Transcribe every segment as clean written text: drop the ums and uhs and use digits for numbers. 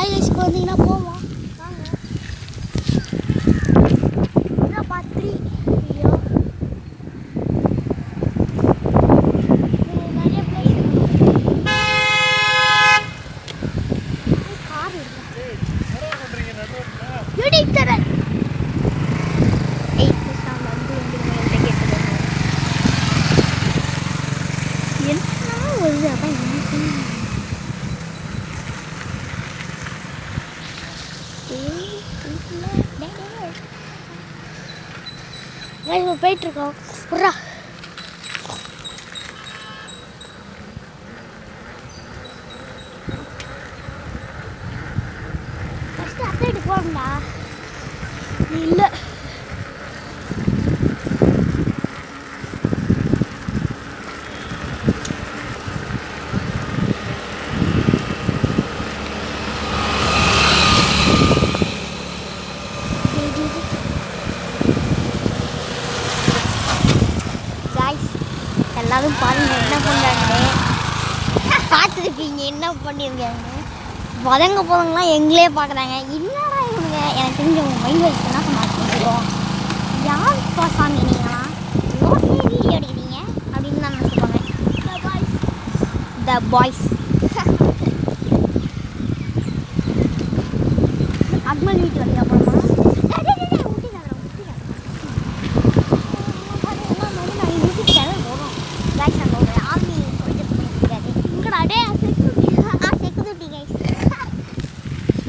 Hi guys, இப்போ வந்தீங்கன்னா போவோம் வாங்க. Part 3 video. நிறைய பிளேஸ் கார் யூடியூப் சேனல் போயிட்டு இருக்கோம். புறா ஃபஸ்ட்டு அத்தைட்டு போகணும்டா. இல்லை எல்லாரும் பாருங்க என்ன பண்ணுறாங்க, பார்த்துருக்கீங்க என்ன பண்ணியிருக்காங்க. வதங்க போதங்கலாம் எங்களே பார்க்குறாங்க. என்னடா இவங்க, எனக்கு தெரிஞ்ச உங்கள் மைண்ட் வைஸ் என்ன சொன்னாங்க, யார் சாமி நீங்களாம் ரோட்லேயே வீடியோ எடுக்கிறீங்க அப்படின்னு தான் நினச்சிப்பாங்க. த பாய்ஸ் அக்மல் வீட்டு வழியாக போகணுமா?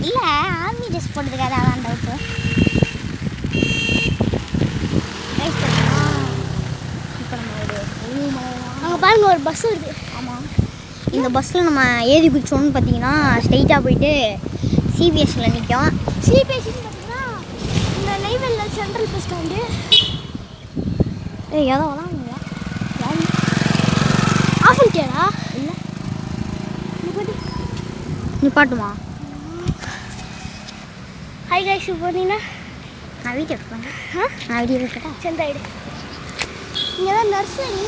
இல்லை ஆர்மி ட்ரெஸ் போட்டுருக்காரு, அதான் டவுட்டு. இப்போ நம்ம அங்கே பாருங்கள் ஒரு பஸ் வருது. ஆமாம், இந்த பஸ்ஸில் நம்ம ஏறி குதிச்சோன்னு பார்த்தீங்கன்னா ஸ்ட்ரெயிட்டாக போயிட்டு சிபிஎஸ்சியில் நிற்கும். சிபிஎஸ்சின்னு பார்த்தீங்கன்னா இந்த நெய்வேலியில் சென்ட்ரல் பஸ் ஸ்டாண்டு. ஏதோ வராங்களா ஆஃப் பண்ணிட்டியாடா? இல்லை நிப்பாட்டுமா? ஹாய் கைஸ், இப்போ பார்த்தீங்கன்னா நான் வீடியோ எடுப்பேன். நான் வீடியோ எடுக்கட்டா? செந்தாயிடு. இங்கே தான் நர்சரி.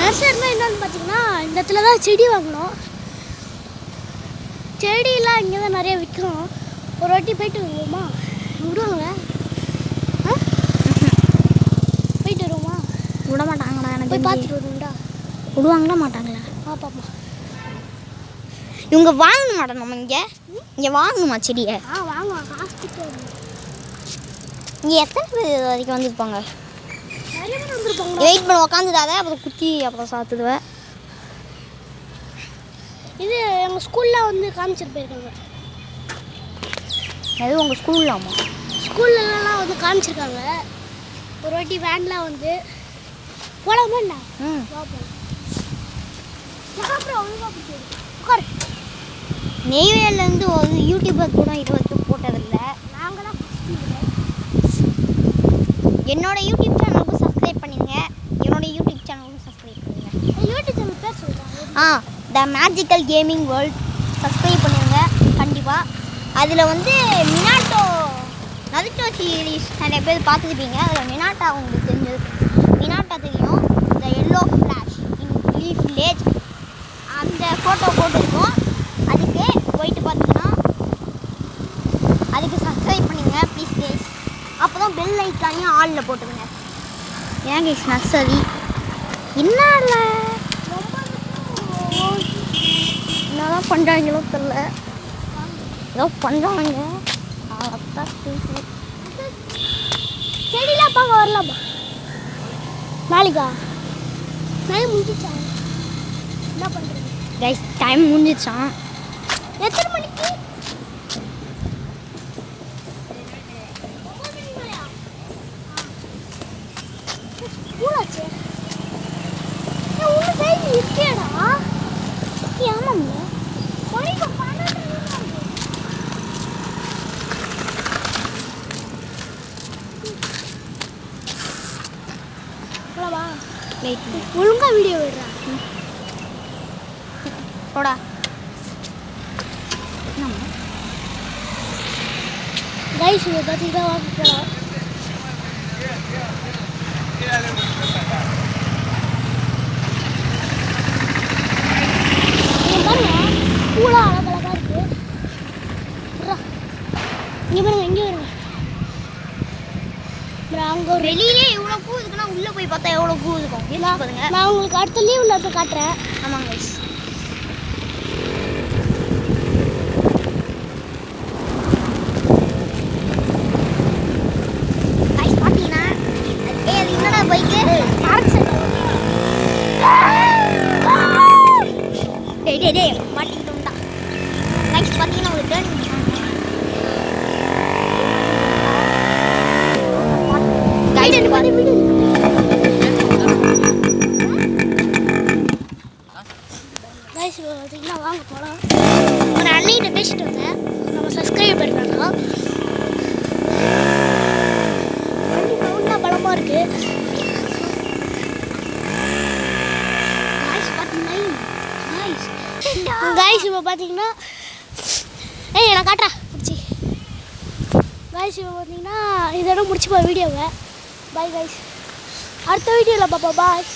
நர்சரினா என்னன்னு பார்த்தீங்கன்னா இந்த இடத்துல தான் செடி வாங்கணும். செடியெலாம் இங்கே தான் நிறைய விற்கும். ஒரு வாட்டி போயிட்டு வருவோமா? விடுவாங்க? போயிட்டு வருவோமா? விட மாட்டாங்களா? எனக்கு போய் பார்த்துட்டு வருவோம்டா. விடுவாங்களா மாட்டாங்களா? பாப்பா இவங்க வாங்க மாட்டோம். நம்ம இங்கே வாங்கணுமா செடியை? வாங்குவாங்க. ஹாஸ்பிட்டல் இங்கே எத்தனை பேர் வரைக்கும் வந்துருப்பாங்க? நிறைய பேர் வந்துருப்பாங்க. வெயிட் பண்ண உக்காந்துடாத, அப்புறம் குத்தி அப்புறம் சாத்துடுவேன். இது எங்கள் ஸ்கூலில் வந்து காமிச்சிட்டு போயிருக்காங்க. எது உங்கள் ஸ்கூல்லாமா? ஸ்கூல்லலாம் வந்து காமிச்சிருக்காங்க. ஒரு வாட்டி வேன்லாம் வந்து போலாமாண்ணா? உட்காரு. நெய்வேலிலேருந்து ஒரு யூடியூபர் கூட இது வரைக்கும் போட்டதில்லை. நாங்கள் தான் என்னோட யூடியூப் சேனலுக்கு சப்ஸ்கிரைப் பண்ணிடுங்க. என்னோட யூடியூப் சேனலுக்கு சப்ஸ்கிரைப் பண்ணுங்க. யூடியூப் சேனல் பேர் சொல்லுங்கள். த மேஜிக்கல் கேமிங் வேர்ல்ட் சப்ஸ்கிரைப் பண்ணிடுங்க கண்டிப்பாக. அதில் வந்து மினாட்டோ நருட்டோ சீரீஸ் நிறைய பேர் பார்த்துருப்பீங்க. அதில் மினாட்டா உங்களுக்கு தெரிஞ்சது. மினாட்டா தெரியும். The yellow flash in leaf village அந்த ஃபோட்டோ போட்டுருக்கோம். அதுக்கு போயிட்டு பார்த்தீங்கன்னா அதுக்கு சப்ஸ்கிரைப் பண்ணிடுங்க ப்ளீஸ் கைஸ். அப்போ தான் பெல் ஐக்கானையும் ஆலில் போட்டுருங்க. ஏன் கைஸ் நர்சரி என்ன இல்லை என்னதான் பண்ணுறாங்களோ தெரில, ஏதோ பண்ணுறாங்க. செடிலாம் பார்க்க வரலாமா? நாளைக்கா? டைம் முடிஞ்சிச்சா? என்ன பண்ணுறது கைஸ்? டைம் முடிஞ்சிச்சான். எத்தனை மணிக்கு? ஸ்கூலாச்சு ஒன்று டைம் இருக்கேடா. ஆமாம்ல மணிக்கு 12 ஒழுங்கா வீடியோ விடுறா போடா. கைஸ் இதை பற்றி தான் வாங்க போகலாம். பாருங்க பூலாம் அழகழகாக இருக்குது. இங்கே பாருங்க, இங்கே வருங்க. அங்கே ஒரு வெளியிலே இவ்வளோ பூ இருக்குன்னா உள்ளே போய் பார்த்தா எவ்வளோ பூ இருக்கும் பாருங்க. நான் உங்களுக்கு அடுத்த லீவில் போய் காட்டுறேன். ஆமாங்க கைஸ். கைஸ் பார்த்தீங்கன்னா அது என்னடா பைக்கு டேய் மாட்டிக்கிட்டோம்டா. கைஸ் பார்த்தீங்கன்னா ஒரு டேர்னிங் கைஸ் பார்த்தீங்கன்னா வாங்க போகலாம். ஒரு அண்ணிகிட்ட பேசிட்டு வந்தேன். நம்ம சப்ஸ்கிரைப் பண்ணுறாங்க. வண்டி சவுண்டாக பலமாக இருக்குது. கைஸ் இப்போ பார்த்தீங்கன்னா நான் காட்டுறேன் பிடிச்சி. கைஸ் இப்போ பார்த்தீங்கன்னா இதோட முடிச்சுப்போம் வீடியோவை. Bye guys. அடுத்த வீடியோவில் பாப்பா. பாய்.